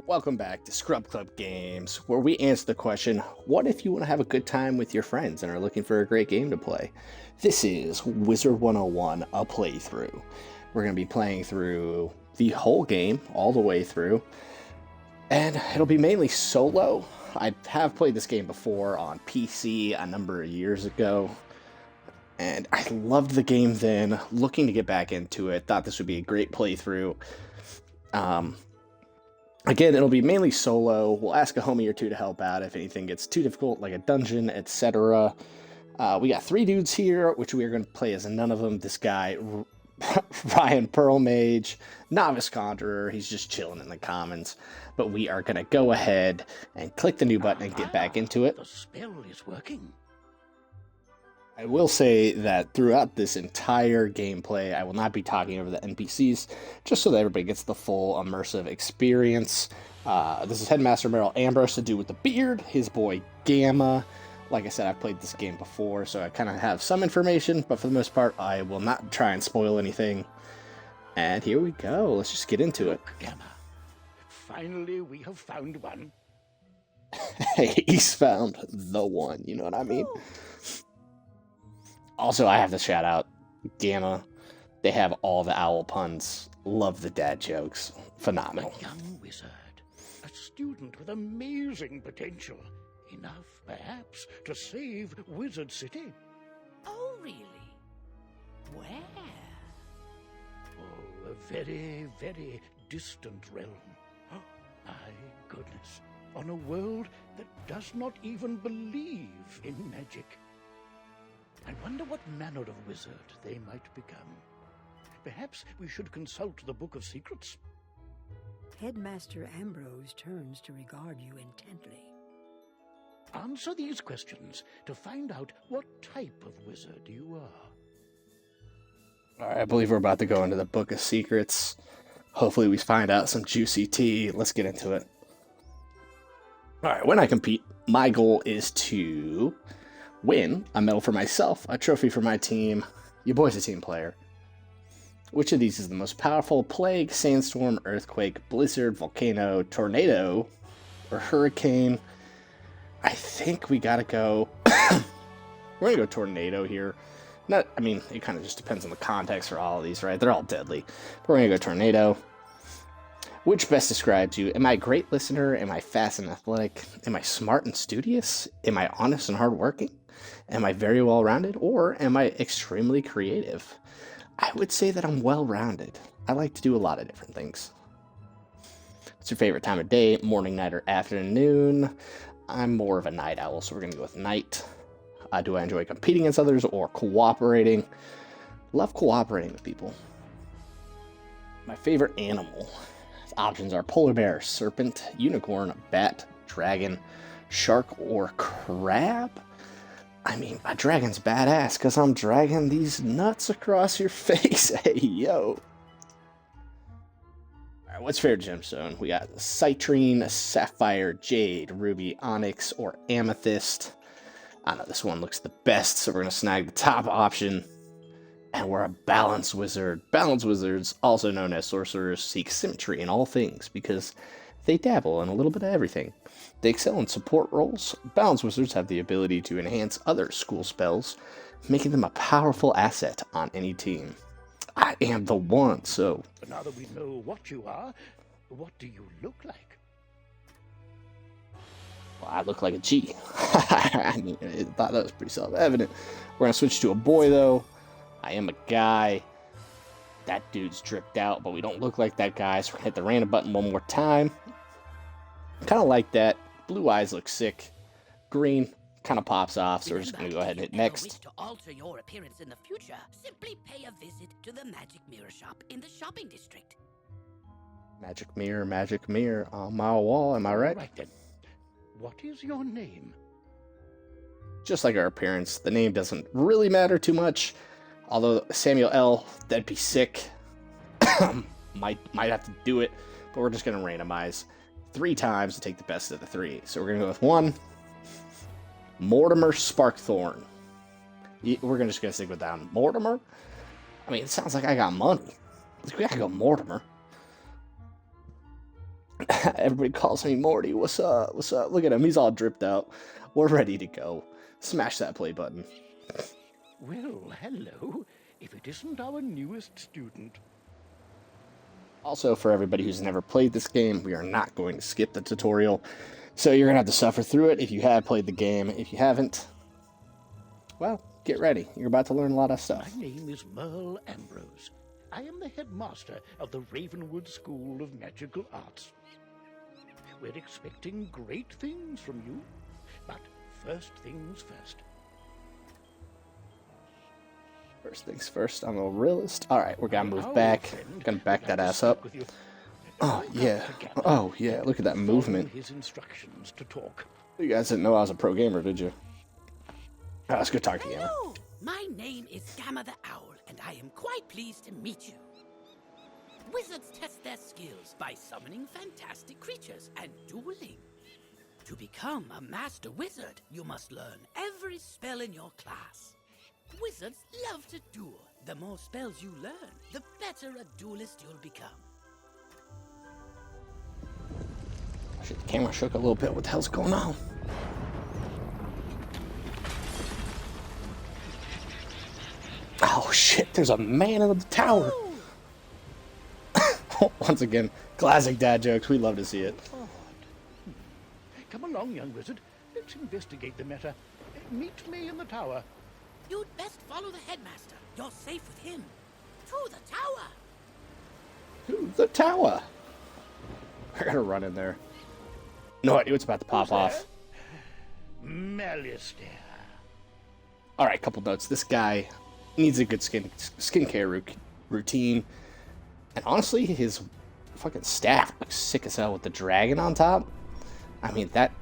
welcome back to Scrub Club Games, where we answer the question, what if you want to have a good time with your friends and are looking for a great game to play? This is Wizard 101, a playthrough. We're going to be playing through the whole game, all the way through, and it'll be mainly solo. I have played this game before on PC a number of years ago, and I loved the game then, looking to get back into it, thought this would be a great playthrough. Again, it'll be mainly solo. We'll ask a homie or two to help out if anything gets too difficult, like a dungeon, etc. We got 3 dudes here, which we are going to play as none of them. This guy, Ryan Pearl Mage, Novice Conjurer, he's just chilling in the commons. But we are going to go ahead and click the new button and get back into it. The spell is working. I will say that throughout this entire gameplay, I will not be talking over the NPCs, just so that everybody gets the full immersive experience. This is Headmaster Merrill Ambrose to do with the beard, his boy Gamma. Like I said, I've played this game before, so I kind of have some information, but for the most part, I will not try and spoil anything. And here we go. Let's just get into it. Gamma, finally we have found one. Hey, he's found the one, you know what I mean? Also, I have to shout out Gamma. They have all the owl puns. Love the dad jokes. Phenomenal. A young wizard, a student with amazing potential. Enough, perhaps, to save Wizard City. Oh, really? Where? Oh, a very, very distant realm. Oh, my goodness. On a world that does not even believe in magic. I wonder what manner of wizard they might become. Perhaps we should consult the Book of Secrets. Headmaster Ambrose turns to regard you intently. Answer these questions to find out what type of wizard you are. Alright, I believe we're about to go into the Book of Secrets. Hopefully we find out some juicy tea. Let's get into it. Alright, when I compete, my goal is to win a medal for myself, a trophy for my team. Your boy's a team player. Which of these is the most powerful? Plague, sandstorm, earthquake, blizzard, volcano, tornado, or hurricane? I think we gotta go... We're gonna go tornado here. It kind of just depends on the context for all of these, right? They're all deadly. We're gonna go tornado. Which best describes you? Am I a great listener? Am I fast and athletic? Am I smart and studious? Am I honest and hardworking? Am I very well-rounded? Or am I extremely creative? I would say that I'm well-rounded. I like to do a lot of different things. What's your favorite time of day? Morning, night, or afternoon? I'm more of a night owl, so we're going to go with night. Do I enjoy competing against others or cooperating? Love cooperating with people. My favorite animal. Options are polar bear, serpent, unicorn, bat, dragon, shark, or crab. A dragon's badass because I'm dragging these nuts across your face. Hey, yo. Alright, what's favorite gemstone? We got citrine, sapphire, jade, ruby, onyx, or amethyst. I know this one looks the best, so we're going to snag the top option. And we're a balanced wizard. Balanced wizards, also known as sorcerers, seek symmetry in all things because they dabble in a little bit of everything. They excel in support roles. Balanced wizards have the ability to enhance other school spells, making them a powerful asset on any team. I am the one, so... But now that we know what you are, what do you look like? Well, I look like a G. I thought that was pretty self-evident. We're going to switch to a boy, though. I am a guy. That dude's dripped out, but we don't look like that guy, so we're going to hit the random button one more time. Kind of like that. Blue eyes look sick. Green kind of pops off, so we're just going to go ahead and hit next. Wish to alter your appearance in the future, simply pay a visit to the Magic Mirror shop in the shopping district. Magic mirror on my wall, am I right? All right then. What is your name? Just like our appearance, the name doesn't really matter too much. Although Samuel L., that'd be sick. might have to do it, but we're just going to randomize 3 times to take the best of the 3. So we're going to go with 1. Mortimer Sparkthorn. We're just going to stick with that. Mortimer? It sounds like I got money. We gotta go Mortimer. Everybody calls me Morty. What's up? What's up? Look at him. He's all dripped out. We're ready to go. Smash that play button. Well, hello. If it isn't our newest student. Also, for everybody who's never played this game, we are not going to skip the tutorial. So you're going to have to suffer through it if you have played the game. If you haven't, well, get ready. You're about to learn a lot of stuff. My name is Merle Ambrose. I am the headmaster of the Ravenwood School of Magical Arts. We're expecting great things from you, but first things first. First things first, I'm a realist. Alright, we're gonna move back. Gonna back that ass up. Oh, yeah. Oh, yeah. Look at that movement. His instructions to talk. You guys didn't know I was a pro gamer, did you? Alright, let's go talk to you. Hello, my name is Gamma the Owl, and I am quite pleased to meet you. Wizards test their skills by summoning fantastic creatures and dueling. To become a master wizard, you must learn every spell in your class. Wizards love to duel. The more spells you learn, the better a duelist you'll become. Shit, the camera shook a little bit. What the hell's going on? Oh shit, there's a man in the tower. Once again, classic dad jokes. We love to see it. Come along, young wizard. Let's investigate the matter. Meet me in the tower. You'd best follow the headmaster. You're safe with him. To the tower. To the tower. I gotta run in there. No idea what's about to pop off. Malistaire. Alright, couple notes. This guy needs a good skincare routine. And honestly, his fucking staff looks sick as hell with the dragon on top. I mean, that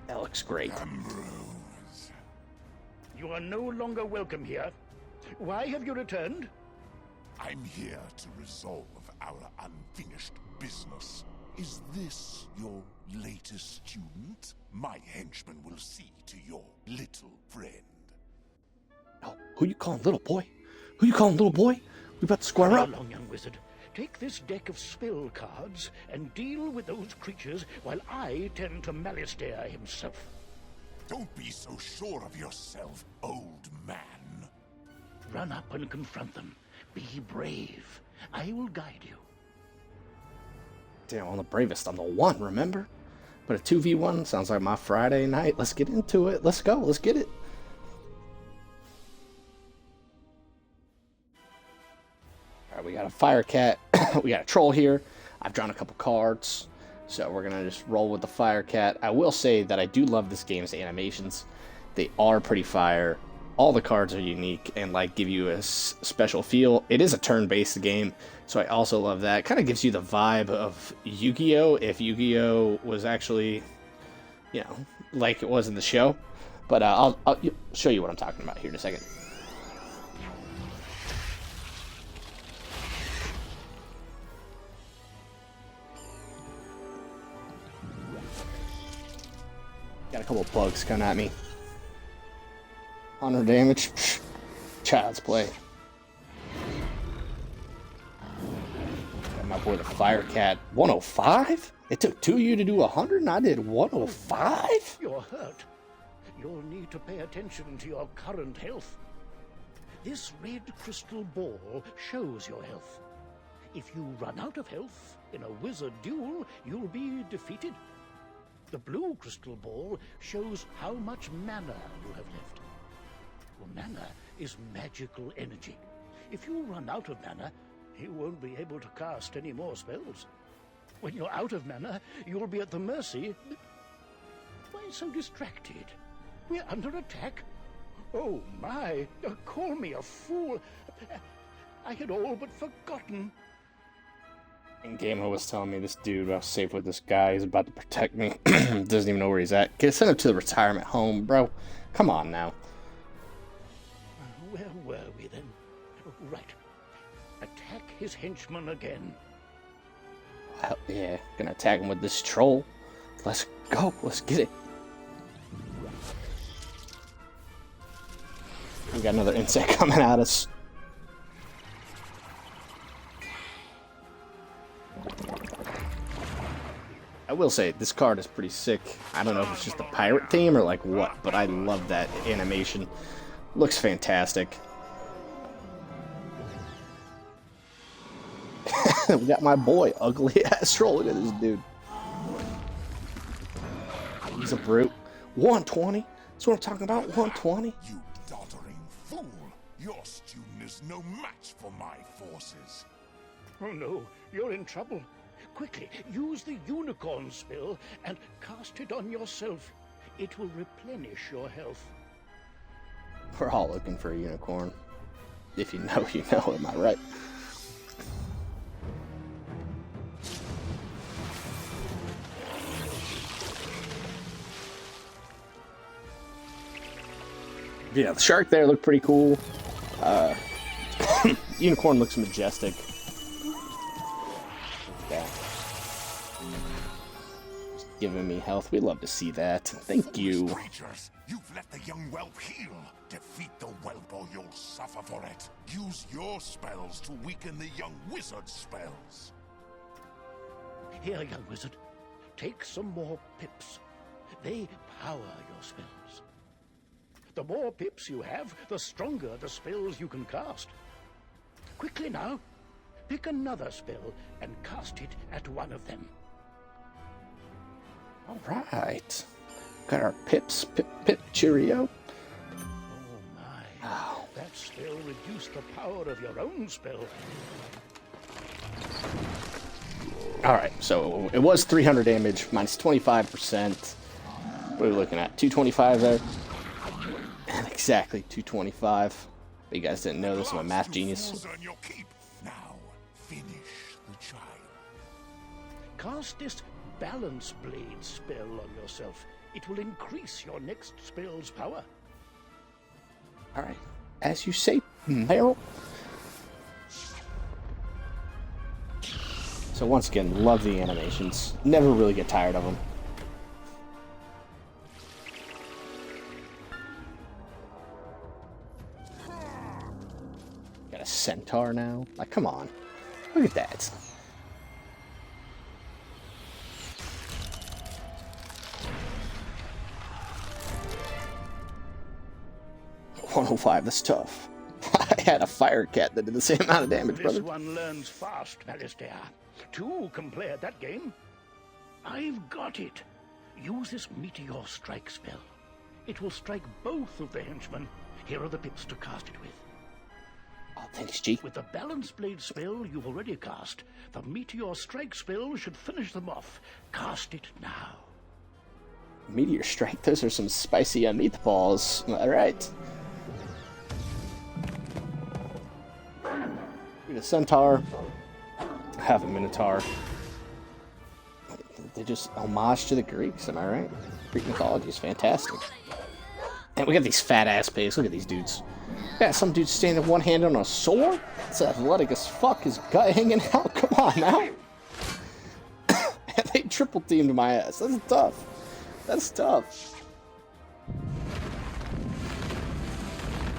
looks great. Ambrose. You are no longer welcome here. Why have you returned? I'm here to resolve our unfinished business. Is this your latest student? My henchman will see to your little friend. Oh, who you calling little boy? Who you calling little boy? We about to square up. Come along, young wizard. Take this deck of spell cards and deal with those creatures while I tend to Malistaire himself. Don't be so sure of yourself, old man. Run up and confront them. Be brave. I will guide you. Damn, I'm the bravest. I'm the one, remember? But a 2v1 sounds like my Friday night. Let's get into it. Let's go. Let's get it. Alright, we got a fire cat. We got a troll here. I've drawn a couple cards. So we're going to just roll with the fire cat. I will say that I do love this game's animations. They are pretty fire. All the cards are unique and like give you a special feel. It is a turn-based game, so I also love that. It kind of gives you the vibe of Yu-Gi-Oh! If Yu-Gi-Oh! Was actually, you know, like it was in the show. But I'll show you what I'm talking about here in a second. Got a couple of bugs coming at me. 100 damage. Child's play. Got my boy the Fire Cat. 105? It took two of you to do 100 and I did 105? You're hurt. You'll need to pay attention to your current health. This red crystal ball shows your health. If you run out of health in a wizard duel, you'll be defeated. The blue crystal ball shows how much mana you have left. Well, mana is magical energy. If you run out of mana, you won't be able to cast any more spells. When you're out of mana, you'll be at the mercy... Why so distracted? We're under attack. Oh my, call me a fool. I had all but forgotten. And Gamer was telling me this dude, I was safe with this guy, he's about to protect me. Doesn't even know where he's at. Send him to the retirement home, bro. Come on now. Where were we then? Right. Attack his henchman again. Hell yeah, gonna attack him with this troll. Let's go, let's get it. We got another insect coming at us. I will say, this card is pretty sick. I don't know if it's just a pirate theme or like what, but I love that animation. Looks fantastic. We got my boy, Ugly Astral. Look at this dude. He's a brute. 120? That's what I'm talking about, 120? You doddering fool! Your student is no match for my forces. Oh no, you're in trouble. Quickly, use the unicorn spell and cast it on yourself. It will replenish your health. We're all looking for a unicorn. If you know, you know, am I right? Yeah, the shark there looked pretty cool. Unicorn looks majestic. Yeah. Just giving me health. We love to see that. Thank you. Creatures, you've let the young whelp heal. Defeat the whelp or you'll suffer for it. Use your spells to weaken the young wizard's spells. Here, young wizard, take some more pips. They power your spells. The more pips you have, the stronger the spells you can cast. Quickly now, pick another spell and cast it at one of them. All right. Got our pips. Pip, cheerio. Oh my. Oh. That spell reduced the power of your own spell. All right, so it was 300 damage, minus 25%. What are we looking at? 225 there? And exactly 225. But you guys didn't know this, I'm a math genius. Earn your keep. Now, finish the child. Cast this Balance Blade spell on yourself. It will increase your next spell's power. All right, as you say, Meryl. So once again, love the animations. Never really get tired of them. Got a centaur now. Like, come on. Look at that. $105, that's tough. I had a fire cat that did the same amount of damage, This brother. one learns fast, Alistair. Two can play at that game. I've got it. Use this Meteor Strike spell. It will strike both of the henchmen. Here are the pips to cast it with. Oh, thanks, G. With the Balance Blade spell you've already cast, the Meteor Strike spell should finish them off. Cast it now. Meteor Strike, those are some spicy meatballs. All right. We got a centaur. I have a minotaur. They just homage to the Greeks, am I right? Greek mythology is fantastic. And we got these fat ass pigs. Look at these dudes. Yeah, some dude standing one hand on a sword. It's athletic as fuck. His gut hanging out. Come on now. And they triple teamed my ass. That's tough. That's tough.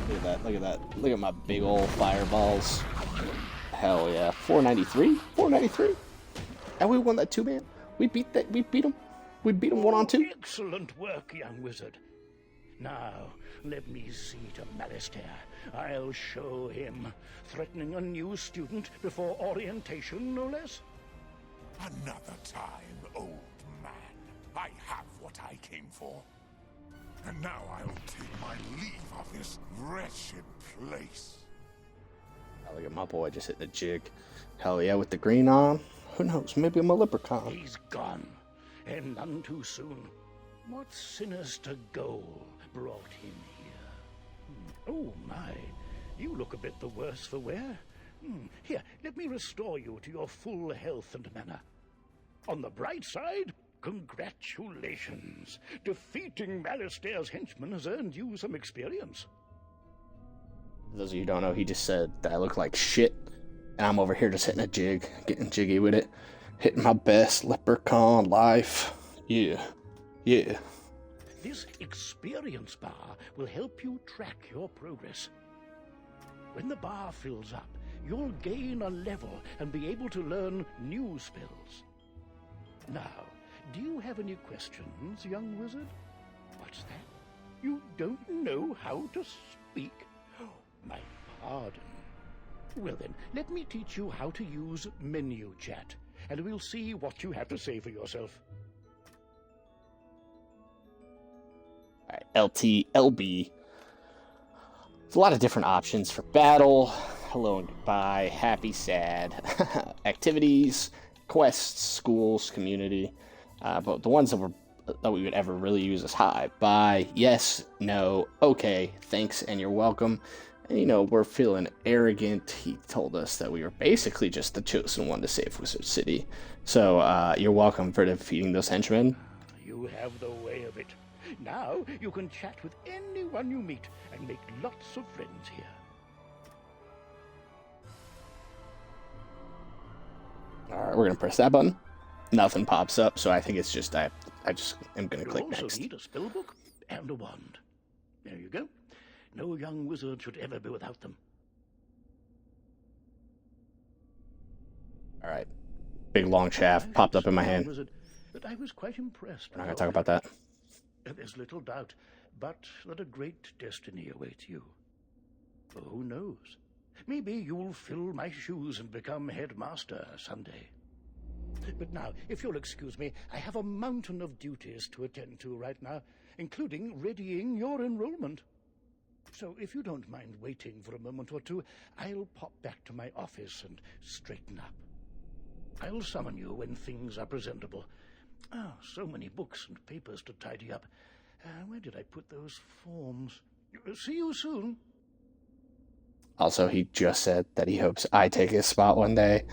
Look at that. Look at that. Look at my big old fireballs. Hell yeah. 493? 493? And we won that 2-man. We beat that. We beat him. We beat him 1-on-2. Excellent work, young wizard. Now, let me see to Malistaire. I'll show him. Threatening a new student before orientation, no less? Another time, old man. I have what I came for. And now I'll take my leave of this wretched place. Oh, look at my boy just hitting a jig. Hell yeah, with the green on. Who knows? Maybe I'm a leprechaun. He's gone, and none too soon. What sinister goal brought him here? Oh my, you look a bit the worse for wear. Here, let me restore you to your full health and manner. On the bright side, congratulations. Defeating Malistaire's henchmen has earned you some experience. For those of you who don't know, he just said that I look like shit. And I'm over here just hitting a jig, getting jiggy with it. Hitting my best leprechaun life. Yeah. Yeah. This experience bar will help you track your progress. When the bar fills up, you'll gain a level and be able to learn new spells. Now, do you have any questions, young wizard? What's that? You don't know how to speak? My pardon. Well then, let me teach you how to use menu chat, and we'll see what you have to say for yourself. All right, LT, LB. There's a lot of different options for battle. Hello and goodbye, happy, sad, activities, quests, schools, community. But the ones that we would ever really use is hi, bye, yes, no, okay, thanks, and you're welcome. And, you know, we're feeling arrogant. He told us that we were basically just the chosen one to save Wizard City. So, you're welcome for defeating those henchmen. You have the way of it. Now you can chat with anyone you meet and make lots of friends here. Alright, we're gonna press that button. Nothing pops up, so I think it's just I just am gonna click You also next. need a spellbook and a wand. There you go. No young wizard should ever be without them. Alright. Big long shaft popped up in my hand. Wizard, that I was quite impressed. We're not gonna talk about that. There's little doubt, but that a great destiny awaits you. For who knows? Maybe you'll fill my shoes and become headmaster someday. But now, if you'll excuse me, I have a mountain of duties to attend to right now, including readying your enrollment. So if you don't mind waiting for a moment or two, I'll pop back to my office and straighten up. I'll summon you when things are presentable. Ah, so many books and papers to tidy up. Where did I put those forms? See you soon. Also, he just said that he hopes I take his spot one day.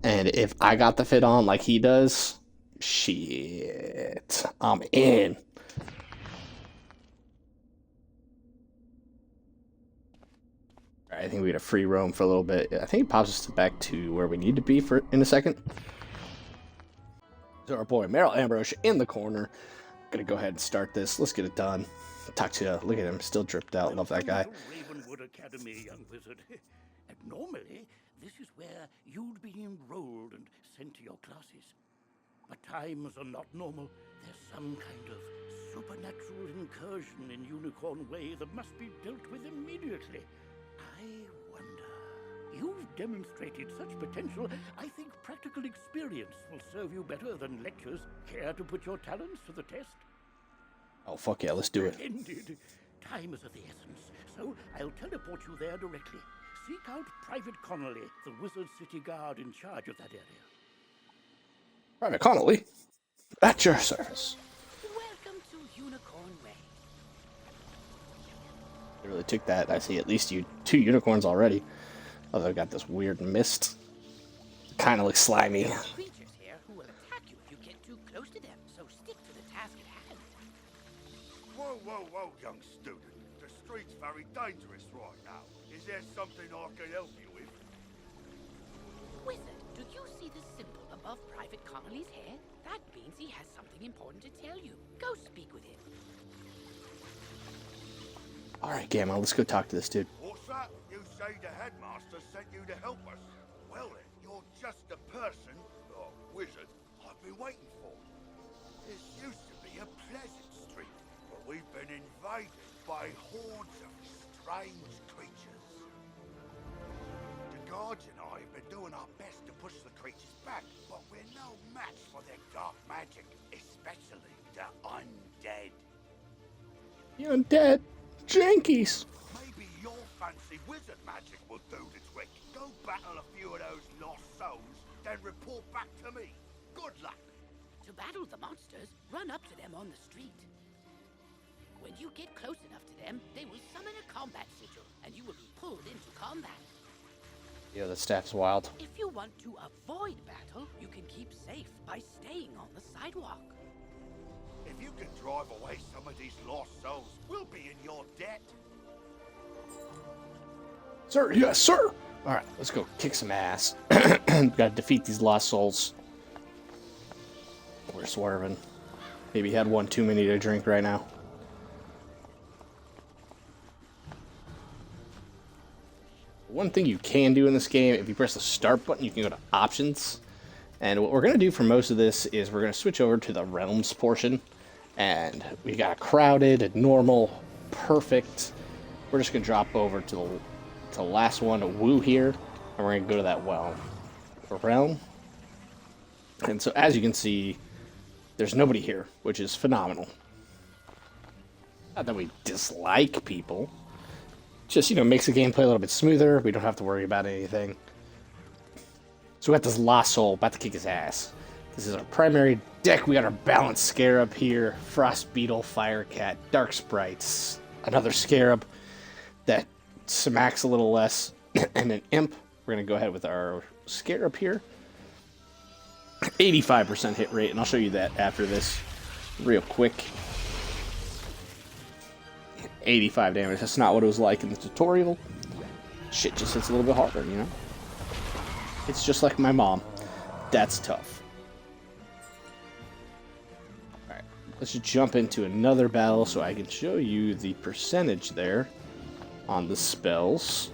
And if I got the fit on like he does, shit, I'm in. All right, I think we get a free roam for a little bit. I think it pops us back to where we need to be in a second. So our boy Merrill Ambrose in the corner. Gonna go ahead and start this. Let's get it done. Talk to you. Look at him, still dripped out. Love that guy. Ravenwood Academy, young wizard. And normally, this is where you'd be enrolled and sent to your classes. But times are not normal. There's some kind of supernatural incursion in Unicorn Way that must be dealt with immediately. I wonder. You've demonstrated such potential, I think practical experience will serve you better than lectures. Care to put your talents to the test? Oh, fuck yeah, let's do it. Splendid. Time is of the essence, so I'll teleport you there directly. Seek out Private Connolly, the Wizard City Guard in charge of that area. Private Connolly, at your service. Welcome to Unicorn Way. They really took that. I see at least two unicorns already. Although I got this weird mist. Kind of looks slimy. There are creatures here who will attack you if you get too close to them, so stick to the task at hand. Whoa, whoa, whoa, young student. The street's very dangerous right now. Is there something I can help you with? Wizard, do you see the symbol above Private Connolly's head? That means he has something important to tell you. Go speak with him. Alright, Gamma, let's go talk to this dude. What's that? You say the headmaster sent you to help us? Well then, you're just the person, or wizard, I've been waiting for. This used to be a pleasant street, but we've been invaded by hordes of strange creatures. The guards and I have been doing our best to push the creatures back, but we're no match for their dark magic, especially the undead. You undead jankies. Maybe your fancy wizard magic will do the trick. Go battle a few of those lost souls, then report back to me. Good luck. To battle the monsters, run up to them on the street. When you get close enough to them, they will summon a combat sigil, and you will be pulled into combat. Yeah, the staff's wild. If you want to avoid battle, you can keep safe by staying on the sidewalk. If you can drive away some of these lost souls, we'll be in your debt. Sir, yes, sir. Alright, let's go kick some ass. Gotta defeat these lost souls. We're swerving. Maybe had one too many to drink right now. One thing you can do in this game, if you press the start button, you can go to options. And what we're going to do for most of this is we're going to switch over to the realms portion. And we got a crowded, a normal, perfect. We're just going to drop over to the last one, a woo here. And we're going to go to that realm. And so as you can see, there's nobody here, which is phenomenal. Not that we dislike people. Just, makes the gameplay a little bit smoother. We don't have to worry about anything. So we got this Lost Soul about to kick his ass. This is our primary deck. We got our Balanced Scarab here. Frost Beetle, Fire Cat, Dark Sprites. Another Scarab that smacks a little less. And an Imp. We're going to go ahead with our Scarab here. 85% hit rate, and I'll show you that after this real quick. 85 damage. That's not what it was like in the tutorial. Shit just hits a little bit harder, It's just like my mom. That's tough. Alright, let's just jump into another battle so I can show you the percentage there on the spells.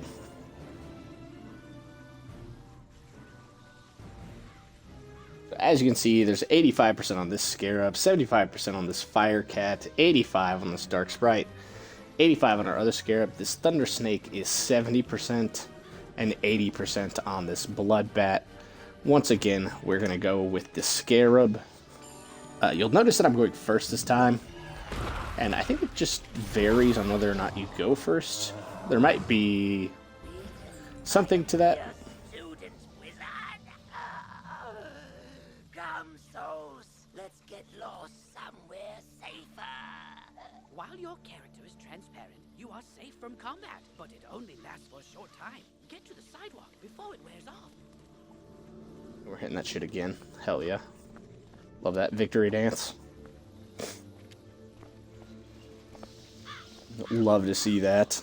As you can see, there's 85% on this Scarab, 75% on this Fire Cat, 85 on this Dark Sprite, 85 on our other Scarab. This Thunder Snake is 70% and 80% on this Blood Bat. Once again, we're going to go with the Scarab. You'll notice that I'm going first this time, and I think it just varies on whether or not you go first. There might be something to that. While your character is transparent, you are safe from combat, but it only lasts for a short time. Get to the sidewalk before it wears off. We're hitting that shit again. Hell yeah. Love that victory dance. Love to see that.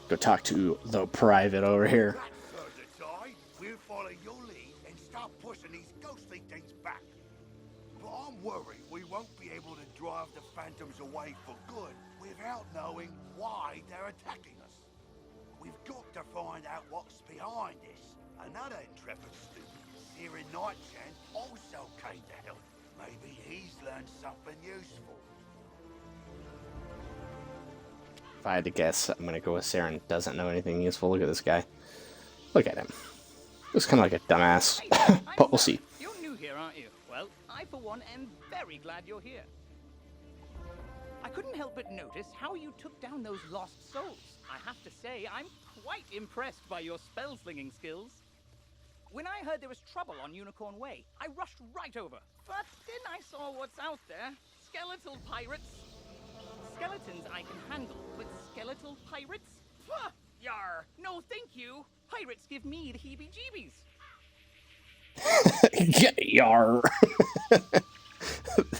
Go talk to the private over here. We'll follow your lead and start pushing these ghostly things back. But I'm worried we won't be able to drive the phantoms away for good without knowing why they're attacking us. We've got to find out what's behind this. Another intrepid student, Searing Nightshand, also came to help. Maybe he's learned something useful. If I had to guess, I'm going to go with Saren. Doesn't know anything useful. Look at this guy. Look at him. Looks kind of like a dumbass. But we'll see. You're new here, aren't you? Well, I, for one, am very glad you're here. I couldn't help but notice how you took down those lost souls. I have to say, I'm quite impressed by your spell-slinging skills. When I heard there was trouble on Unicorn Way, I rushed right over. But then I saw what's out there. Skeletal pirates. Skeletons I can handle, but skeletal pirates? Pah! Yar! No, thank you. Pirates give me the heebie-jeebies. Yar.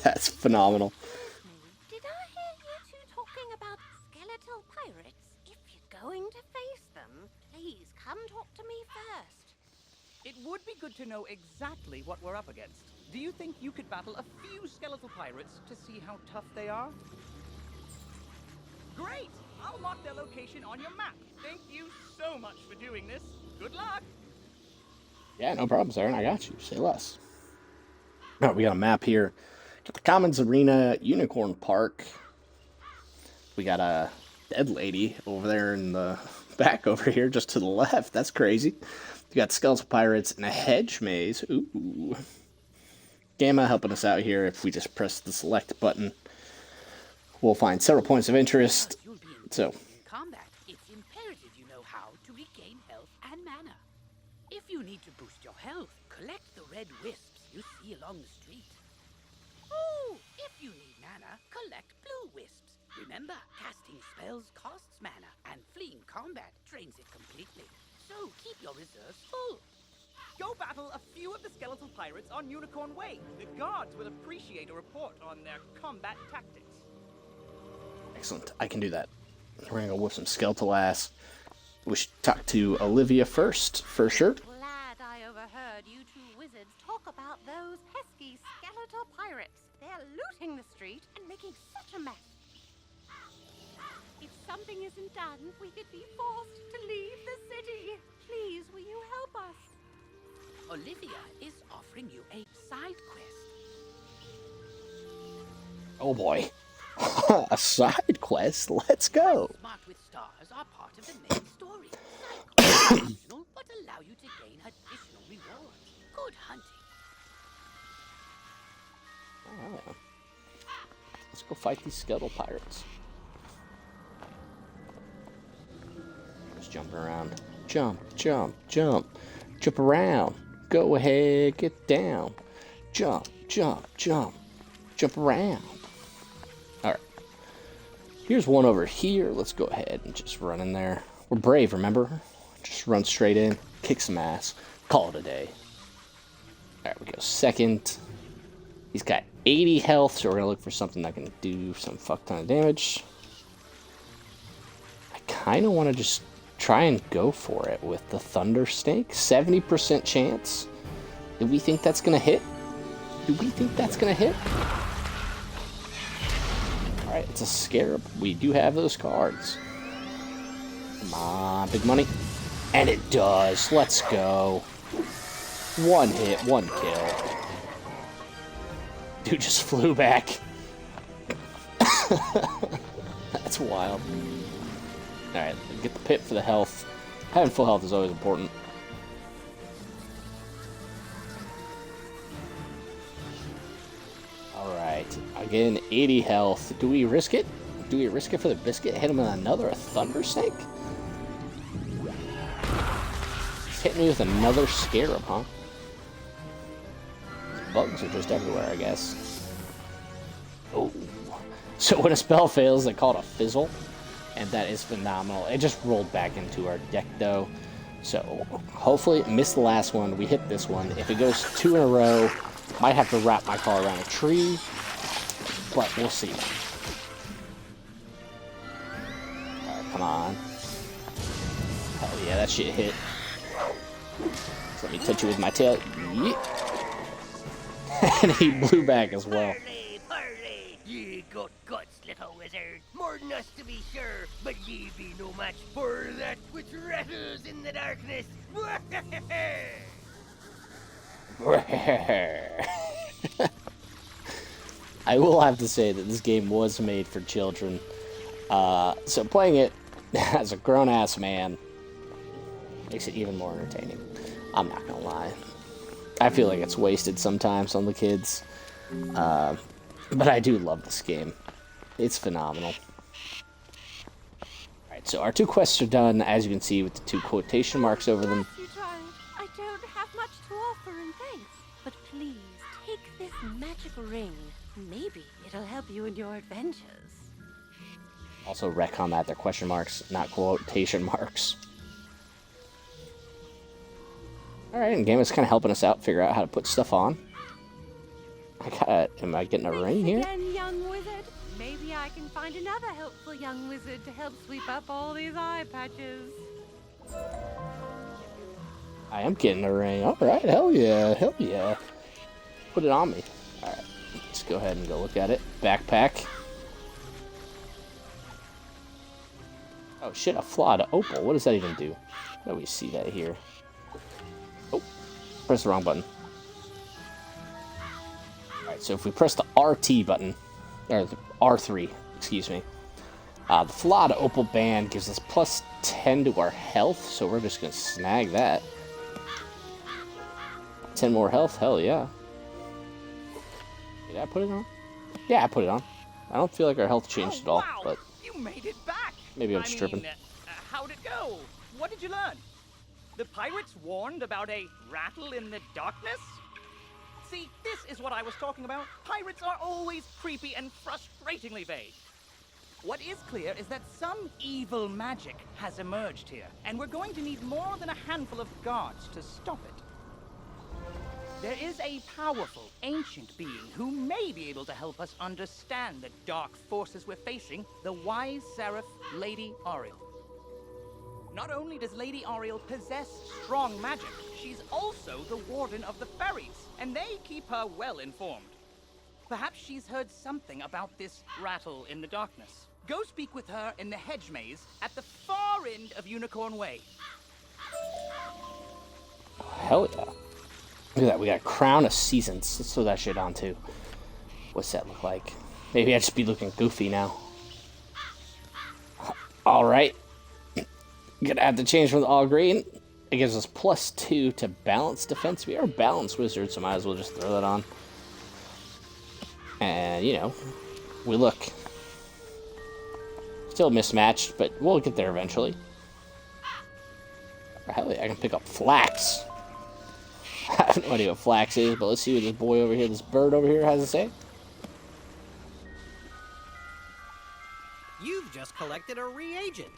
That's phenomenal. Did I hear you two talking about skeletal pirates? If you're going to face them, please come talk to me first. It would be good to know exactly what we're up against. Do you think you could battle a few skeletal pirates to see how tough they are? Great! I'll mark their location on your map. Thank you so much for doing this. Good luck! Yeah, no problem, Saren. I got you. Say less. All right, we got a map here. Got the Commons Arena, Unicorn Park. We got a dead lady over there in the back over here, just to the left. That's crazy. We got skeletal pirates and a hedge maze. Ooh. Gamma helping us out here. If we just press the select button, we'll find several points of interest. So, Combat, it's imperative you know how to regain health and mana. If you need to boost your health, collect the red wisps you see along the street. Oh, if you need mana, collect blue wisps. Remember, casting spells costs mana, and fleeing combat drains it completely. So keep your reserves full. Go battle a few of the skeletal pirates on Unicorn Way. The guards will appreciate a report on their combat tactics. excellent. I can do that. We're gonna go whip some skeletal ass. We should talk to Olivia first, for sure. Glad I overheard you two wizards talk about those pesky skeletal pirates. They're looting the street and making such a mess. If something isn't done, we could be forced to leave the city. Please, will you help us? Olivia is offering you a side quest. Oh boy. A side quest? Let's go. Marked with stars are part of the main story. Side quests are optional, but allow you to gain additional rewards. Good hunting. Alright. Let's go fight these skeletal pirates. Just jumping around. Jump, jump, jump. Jump around. Go ahead, get down. Jump, jump, jump. Jump around. Alright. Here's one over here. Let's go ahead and just run in there. We're brave, remember? Just run straight in, kick some ass, call it a day. Alright, we go second. He's got 80 health, so we're going to look for something that can do some fuck ton of damage. I kind of want to just try and go for it with the Thunder Snake. 70% chance. Do we think that's going to hit? Do we think that's going to hit? Alright, it's a Scarab. We do have those cards. Come on, big money. And it does. Let's go. One hit, one kill. Dude just flew back. That's wild. Alright, get the pit for the health. Having full health is always important. Alright, again, 80 health. Do we risk it? Do we risk it for the biscuit? Hit him with another Thunder Snake? He's hitting me with another Scarab, huh? Bugs are just everywhere, I guess. Oh. So when a spell fails, they call it a fizzle. And that is phenomenal. It just rolled back into our deck, though. So hopefully, missed the last one. We hit this one. If it goes 2 in a row, might have to wrap my car around a tree. But we'll see. Alright, come on. Hell yeah, that shit hit. So let me touch you with my tail. Yeet. And he blew back as well. Parley, parley! Ye got guts, little wizard. More than us to be sure, but ye be no match for that which rattles in the darkness. I will have to say that this game was made for children. So playing it as a grown-ass man makes it even more entertaining. I'm not gonna lie. I feel like it's wasted sometimes on the kids. But I do love this game. It's phenomenal. Alright, so our 2 quests are done, as you can see, with the 2 quotation marks over them. You child. I don't have much to offer in thanks, but please take this magical ring. Maybe it'll help you in your adventures. Also, retcon that, they're question marks, not quotation marks. Alright, and game is kind of helping us out, figure out how to put stuff on. Am I getting a ring here? Again, young wizard. Maybe I can find another helpful young wizard to help sweep up all these eye patches. I am getting a ring. Alright, hell yeah, hell yeah. Put it on me. Alright, let's go ahead and go look at it. Backpack. Oh shit, a flawed opal. What does that even do? How do we see that here? Oh, press the wrong button. Alright, so if we press the RT button, or the R3, excuse me, the flawed opal band gives us plus 10 to our health, so we're just going to snag that. 10 more health? Hell yeah. Did I put it on? Yeah, I put it on. I don't feel like our health changed at all, wow. but You made it back! maybe I'm stripping. How'd it go? What did you learn? The pirates warned about a rattle in the darkness? See, this is what I was talking about. Pirates are always creepy and frustratingly vague. What is clear is that some evil magic has emerged here, and we're going to need more than a handful of guards to stop it. There is a powerful, ancient being who may be able to help us understand the dark forces we're facing, the wise seraph, Lady Ariel. Not only does Lady Ariel possess strong magic, she's also the warden of the ferries, and they keep her well informed. Perhaps she's heard something about this rattle in the darkness. Go speak with her in the hedge maze at the far end of Unicorn Way. Hell yeah. Look at that, we got Crown of Seasons. Let's throw that shit on too. What's that look like? Maybe I'd just be looking goofy now. Alright. Gonna have to change from the all green. It gives us +2 to balance defense. We are balanced wizards, so might as well just throw that on. And, you know, we look still mismatched, but we'll get there eventually. Hell yeah, I can pick up Flax. I have no idea what Flax is, but let's see what this boy over here, this bird over here has to say. You've just collected a reagent.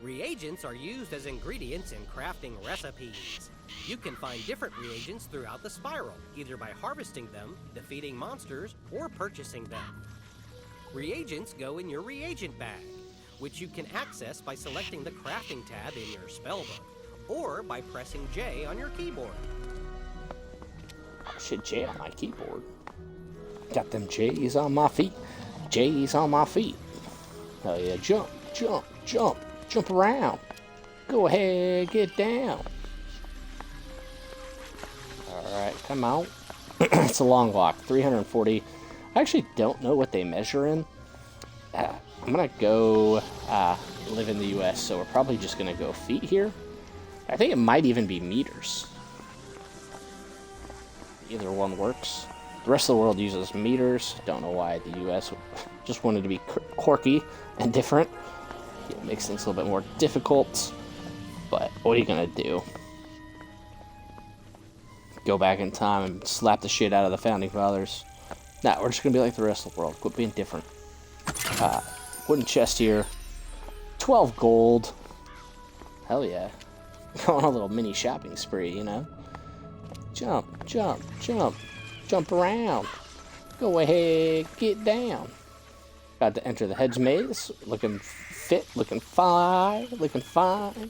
Reagents are used as ingredients in crafting recipes. You can find different reagents throughout the spiral, either by harvesting them, defeating monsters, or purchasing them. Reagents go in your reagent bag, which you can access by selecting the crafting tab in your spellbook, or by pressing J on your keyboard. Oh shit, J on my keyboard. Got them J's on my feet. J's on my feet. Oh yeah, jump, jump, jump, jump around. Go ahead, get down. Alright, come out. It's a long walk, 340. I actually don't know what they measure in. I'm gonna go live in the US, so we're probably just gonna go feet here. I think it might even be meters. Either one works. The rest of the world uses meters. Don't know why the US just wanted to be quirky and different. It makes things a little bit more difficult. But what are you gonna do? Go back in time and slap the shit out of the Founding Fathers? Nah, we're just gonna be like the rest of the world. Quit being different. Wooden chest here. 12 gold. Hell yeah. Go on a little mini shopping spree, you know? Jump, jump, jump. Jump around. Go ahead, get down. About to enter the hedge maze. Looking fit, looking fine, looking fine.